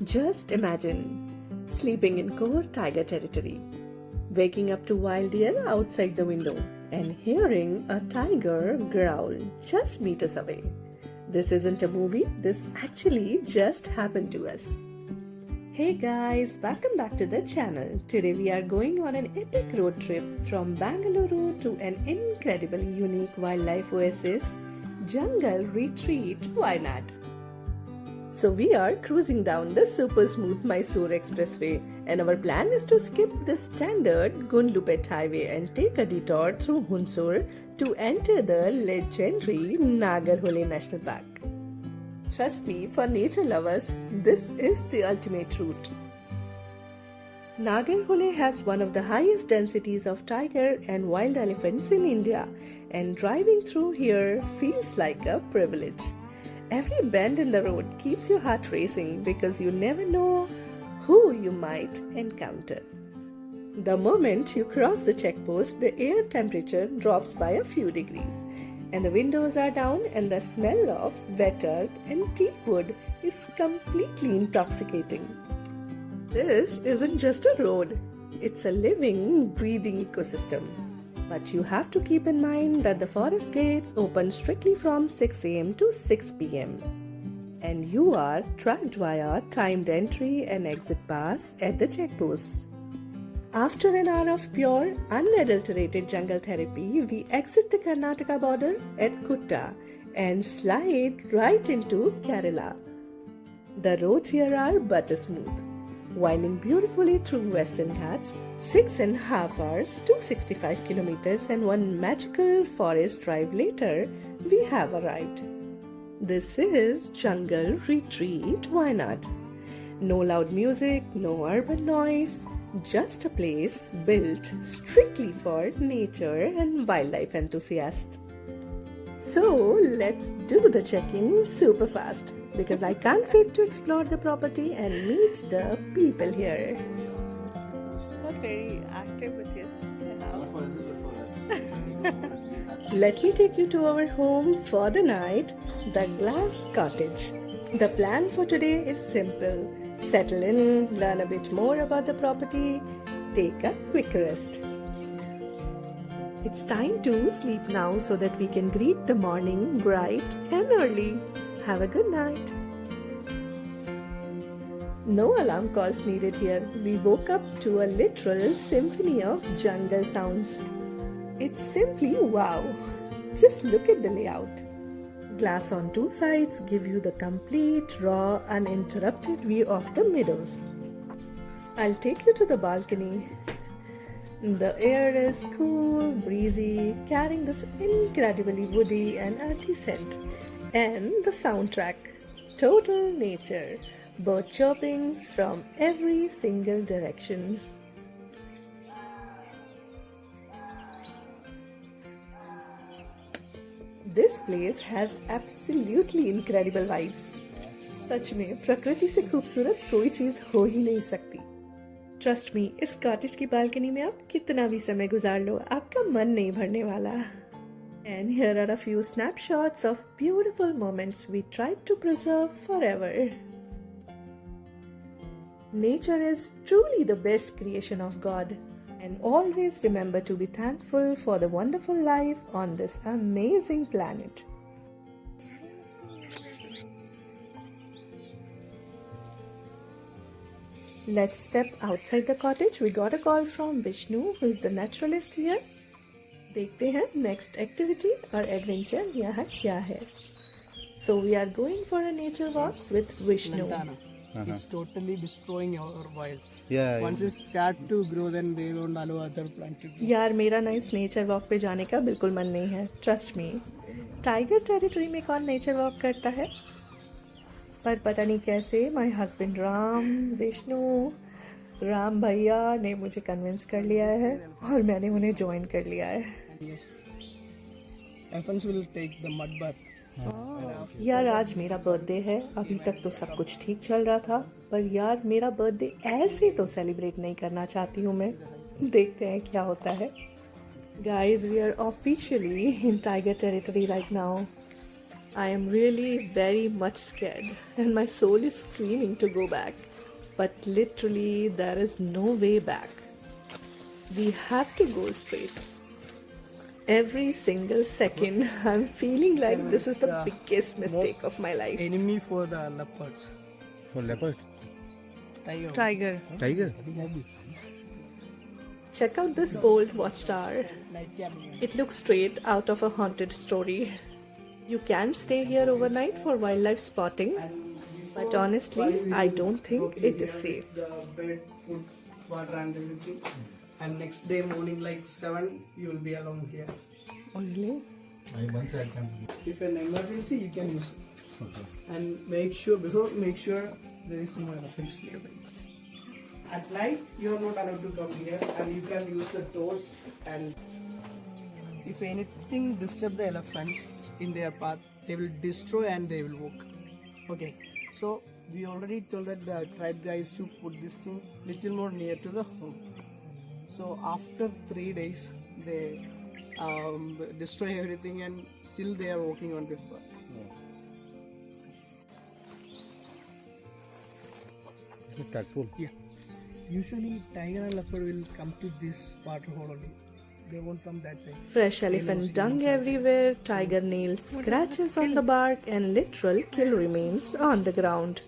Just imagine sleeping in core tiger territory, waking up to wild deer outside the window, and hearing a tiger growl just meters away. This isn't a movie, this actually just happened to us. Hey guys, welcome back to the channel. Today we are going on an epic road trip from Bangalore to an incredibly unique wildlife oasis, Jungle Retreat, Wayanad. So we are cruising down the super smooth Mysore Expressway, and our plan is to skip the standard Gunlupet highway and take a detour through Hunsur to enter the legendary Nagarhole National Park. Trust me, for nature lovers, this is the ultimate route. Nagarhole has one of the highest densities of tiger and wild elephants in India, and driving through here feels like a privilege. Every bend in the road keeps your heart racing because you never know who you might encounter. The moment you cross the checkpost, the air temperature drops by a few degrees, and the windows are down, and the smell of wet earth and teak wood is completely intoxicating. This isn't just a road, it's a living, breathing ecosystem. But you have to keep in mind that the forest gates open strictly from 6 am to 6 pm. And you are tracked via timed entry and exit pass at the checkposts. After an hour of pure, unadulterated jungle therapy, we exit the Karnataka border at Kutta and slide right into Kerala. The roads here are butter smooth, winding beautifully through Western Ghats, 6.5 hours, 265 kilometers, and one magical forest drive later, we have arrived. This is Jungle Retreat, Wayanad. No loud music, no urban noise, just a place built strictly for nature and wildlife enthusiasts. So let's do the check-in super fast because I can't wait to explore the property and meet the people here. Not very active with his Let me take you to our home for the night, the Glass Cottage. The plan for today is simple. Settle in, learn a bit more about the property, take a quick rest. It's time to sleep now so that we can greet the morning bright and early. Have a good night. No alarm calls needed here. We woke up to a literal symphony of jungle sounds. It's simply wow. Just look at the layout. Glass on two sides give you the complete, raw, uninterrupted view of the meadows. I'll take you to the balcony. The air is cool, breezy, carrying this incredibly woody and earthy scent. And the soundtrack, total nature, bird chirpings from every single direction. This place has absolutely incredible vibes. सच में प्रकृति से खूबसूरत कोई चीज हो ही नहीं सकती. Trust me, इस कॉटेज की बालकनी में आप कितना भी समय गुजार लो, आपका मन नहीं भरने वाला. And here are a few snapshots of beautiful moments we tried to preserve forever. Nature is truly the best creation of God, and always remember to be thankful for the wonderful life on this amazing planet. Let's step outside the cottage. We got a call from Vishnu, who is the naturalist here. देखते हैं next activity or adventure यहाँ क्या है. So we are going for a nature walk with Vishnu. It's totally destroying our wild. Yeah. Once it's start to grow, then they don't allow other plants to grow. यार मेरा ना इस nature walk पे जाने का बिल्कुल मन नहीं है. ट्रस्ट मी, टाइगर टेरिटरी में कौन नेचर वॉक करता है? पर पता नहीं कैसे माय हस्बैंड राम भैया ने मुझे कन्विंस कर लिया है और मैंने उन्हें ज्वाइन कर लिया है. Yes. Elephants will take the mud bath. यार आज मेरा बर्थडे है. अभी तक तो सब कुछ ठीक चल रहा था, पर यार मेरा बर्थडे ऐसे तो सेलिब्रेट नहीं करना चाहती हूँ मैं. देखते हैं क्या होता है. Guys, we are officially in tiger territory right now. I am really very much scared and my soul is screaming to go back. but literally there is no way back. We have to go straight. Every single second, I'm feeling like this is the biggest mistake of my life. Enemy for the leopards. For leopards? Tiger. Tiger? Check out this old watchtower. It looks straight out of a haunted story. You can stay here overnight for wildlife spotting, but honestly, I don't think it is safe. The bed, food, water and everything. And next day morning like 7, you will be alone here. Oh, really? If an emergency, you can use it. Okay. And make sure there is no elephants nearby. At night, you are not allowed to come here, and you can use the doors. And if anything disturb the elephants in their path, they will destroy and they will walk. Okay. So we already told that the tribe guys to put this thing little more near to the home. So after 3 days, they destroy everything, and still they are working on this part. It's a tadpole. Yeah. Usually tiger and leopard will come to this water hole only. They won't come that side. Fresh elephant dung everywhere, tiger nails, scratches on the bark, and literal kill remains on the ground.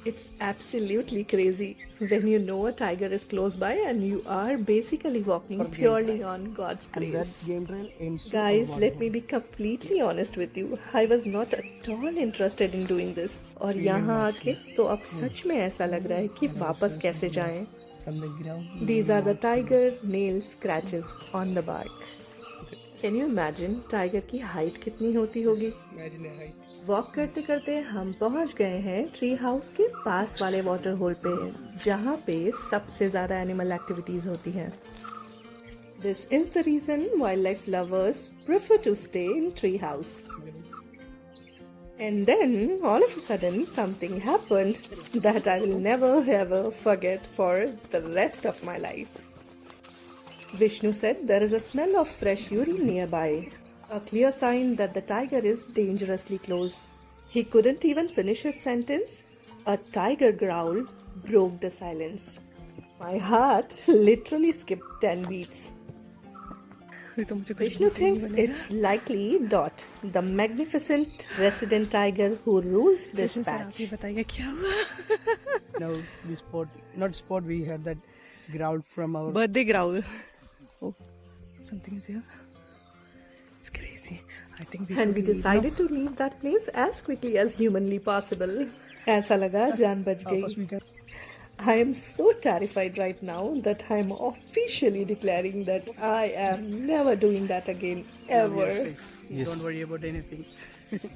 It's absolutely crazy when you know a tiger is close by and you are basically walking purely on God's And that grace. game trail ends. Guys, let me be completely honest with you. I was not at all interested in doing this. और यहाँ आके तो अब सच में ऐसा लग रहा है कि वापस कैसे जाएं. From the ground. These are the tiger nail scratches on the bark. Can you imagine tiger की height कितनी होती होगी? Imagine a height. वॉक करते करते हम पहुंच गए हैं ट्री हाउस के पास वाले वाटर होल पे, जहाँ पे सबसे ज्यादा एनिमल एक्टिविटीज होती हैं. This is the reason wild life lovers prefer to stay in tree house. And then, all of a sudden, something happened that I will never ever forget for the rest of my life. Vishnu said there is a smell of fresh urine nearby, a clear sign that the tiger is dangerously close. He couldn't even finish his sentence. A tiger growl broke the silence. My heart literally skipped 10 beats. Vishnu thinks it's likely Dot, the magnificent resident tiger who rules this patch. Now we had that growl from our birthday growl. Oh, something is here. It's crazy. I think And we decided to leave that place as quickly as humanly possible. ऐसा लगा जान बच गई. I am so terrified right now that I am officially declaring that I am never doing that again, ever. Yes. Don't worry about anything.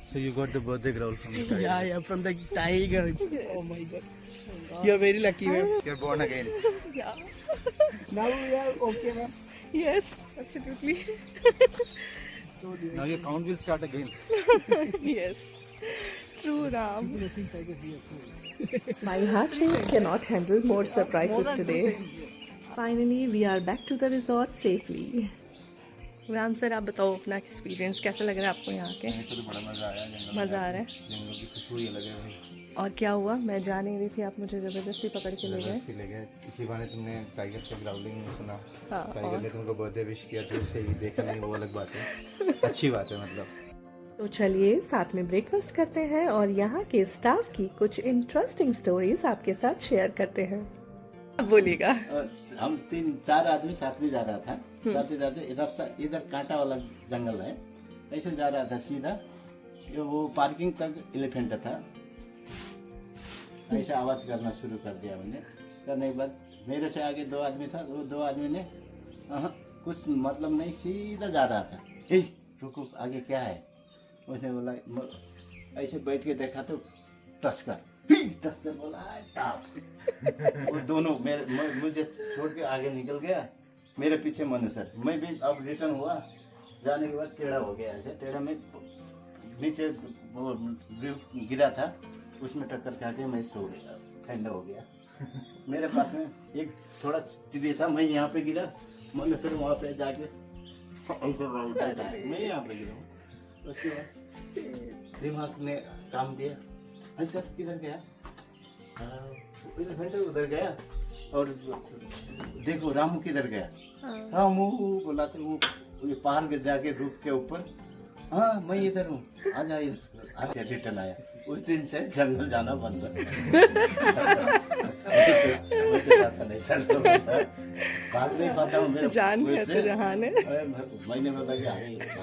So you got the birthday growl from the tiger. Yeah, from the tiger. Oh my god. You're very lucky, ma'am. You're born again. Yeah. Now we are okay, ma'am. Yes, absolutely. Now your count will start again. Yes. True, Ram. My heart rate cannot handle more surprises today. Finally, we are back to the resort safely. Ram sir, आप बताओ अपना experience कैसा लग रहा है आपको यहाँ के? तो बड़ा मजा आया. मजा आ रहा है. जंगलों की खुशबू ही अलग है भाई. और क्या हुआ? मैं जा नहीं रही थी, आप मुझे जबरदस्ती पकड़ के ले गए. जबरदस्ती ले गए. इसी बहाने तुमने टाइगर का ग्राउलिंग सुना. हाँ, टाइगर ने तुमको बर्थडे विश किया, दूर से ही देखा नहीं, वो अलग बात है. अच्छी बात है मतलब. तो चलिए साथ में ब्रेकफास्ट करते हैं और यहाँ के स्टाफ की कुछ इंटरेस्टिंग स्टोरीज आपके साथ शेयर करते हैं. बोलिएगा. हम 3-4 आदमी साथ में जा रहा था. जाते जाते रास्ता इधर कांटा वाला जंगल है, ऐसे जा रहा था सीधा. ये वो पार्किंग तक एलिफेंट था. ऐसा आवाज करना शुरू कर दिया मैंने. करने के बाद मेरे से आगे 2 आदमी था. वो 2 आदमी ने कुछ मतलब नहीं, सीधा जा रहा था. ए रुको, आगे क्या है? उसने बोला, ऐसे बैठ के देखा तो टस्कर बोला टाप. वो दोनों मुझे छोड़ के आगे निकल गया. मेरे पीछे मनु सर. मैं भी अब रिटर्न हुआ. जाने के बाद टेढ़ा हो गया. ऐसे टेढ़ा में नीचे वो गिरा था, उसमें टक्कर खा के मैं सो गया. ठंडा हो गया. मेरे पास में एक थोड़ा टिड्डी था. मैं यहाँ पे गिरा, मनु सर वहाँ पे जाके ऐसे मैं यहाँ पे गिरा हूँ. उसके बाद दिमाग ने काम दिया. सर किधर गया? एलिफेंट उधर गया और देखो रामू किधर गया। रामू बोला तो वो ये पहाड़ के जाके रुक के ऊपर, हाँ मैं इधर हूँ, आजा इधर, आके रिटर्न आया। उस दिन से जंगल जाना बंद। नहीं सर, भाग नहीं पाता हूँ मेरे जान गया तो जहान है। मैंने बोला कि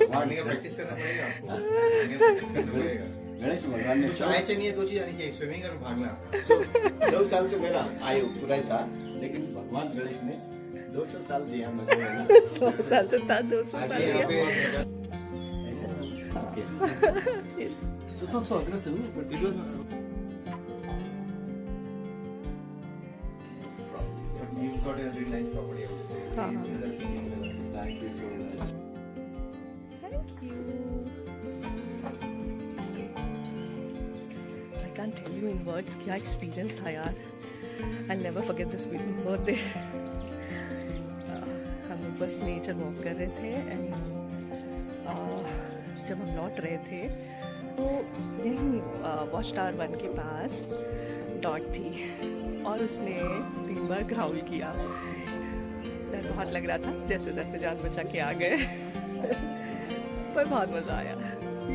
भगवान का प्रैक्टिस करना पड़ेगा आपको। गणेश भगवान ने कुछ आए चाहिए, दो चीज आनी चाहिए, स्विमिंग और भागना। 2 साल तो मेरा आयु पूरा था, लेकिन भगवान गणेश ने 200 साल दिया मुझे। 100 साल से था, 200 साल आगे यहाँ दिया। पे तो so aggressive, but it was But you've got a very nice property, I would say. हाँ, हाँ. Thank you so much. Thank you. I can't tell you in words क्या experience था यार. I'll never forget this birthday. हम लोग बस nature walk कर रहे थे एंड जब हम लौट रहे थे तो यहीं वॉच टावर 1 के पास डॉग थी और उसने 3 बार ग्राउल किया। डर बहुत लग रहा था, जैसे जैसे जान बचा के आ गए। पर बहुत मज़ा आया।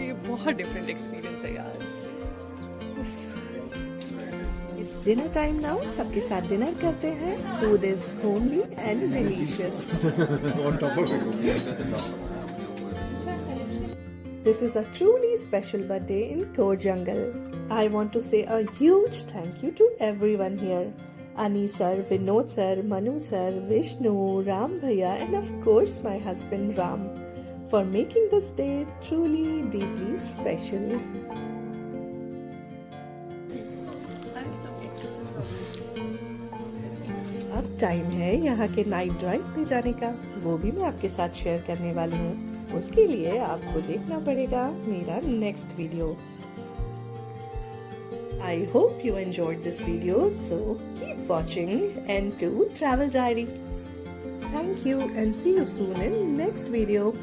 ये बहुत डिफरेंट एक्सपीरियंस है यार। It's dinner time now. सबके साथ डिनर करते हैं. Food is homely and delicious. This is a truly special birthday in Core Jungle. I want to say a huge thank you to everyone here. Ani sir, Vinod sir, Manu sir, Vishnu, Ram Bhaiya and of course my husband Ram for making this day truly deeply special. अब time है यहाँ के night drive पे जाने का, वो भी मैं आपके साथ शेयर करने वाली हूँ। उसके लिए आपको देखना पड़ेगा मेरा next video. I hope you enjoyed this video, so keep watching N2 Travel Diary. Thank you and see you soon in next video.